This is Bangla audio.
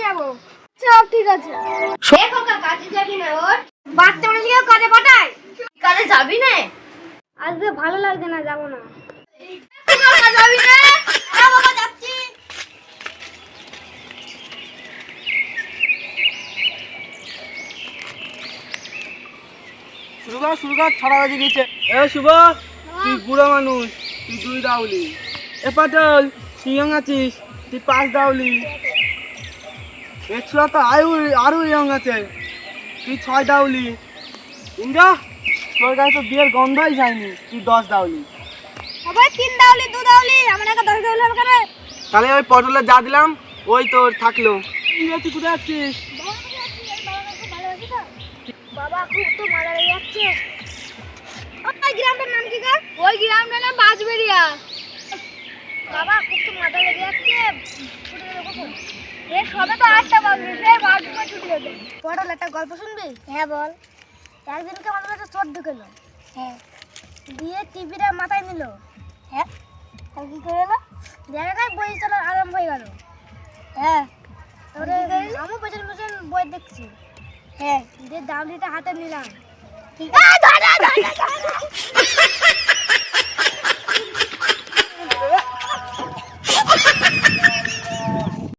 যাবো। সব ঠিক আছে। কাজে যাবি না ওর? বাচ্চা মানুষকে কাজে পাঠায়? কাজে যাবি না? আজকে ভালো লাগছে না, যাবো না। যাবি না? হ্যাঁ বাবা যাচ্ছি। শুরু কর 6টা বাজে গেছে। এ শুভ, তুই বুড়ো মানুষ, তুই 2 দাউলি। এ পাটল, তুই ইয়ং আছিস, তুই 5 দাউলি। এ ছোড়া তো আরো ইয়ং আছে, তুই 6 দাউলি। ইন্দ্রা, তোর গায়ে তো বিয়ের গন্ধই যায়নি, তুই 10 দাউলি। সবাই 3 দাউলি 2 দাউলি, আমার একা 10 দাউলি হবে কেন? তাহলে ওই পটলে যা দিলাম ওই তোর থাকলো। তুই কোথায় যাচ্ছিস? বাবা খুব তো মারা যাচ্ছে। ওই গ্রামটার নাম কি গো? ওই গ্রামটার নাম বাজবেরিয়া। বাবা খুব তো মাথা লেগে যাচ্ছে। ছুটি দেবো কখন? এ সবে তো 8টা বাজে, সে 12টা ছুটি দেবে। পটল একটা গল্প শুনবি? হ্যাঁ বল। একদিনকে আমাদের একটা চোর ঢুকেলো। হ্যাঁ। দিয়ে টিভিটা মাথায় নিল। হ্যাঁ। আর কি করে এলো? জায়গায় বই চলার আরম্ভ হয়ে গেল। হ্যাঁ। তারপরে আমি পেছন পেছন বই দেখছি। হ্যাঁ। দিয়ে দাউলিটা হাতে নিলাম। ঠিক আছে।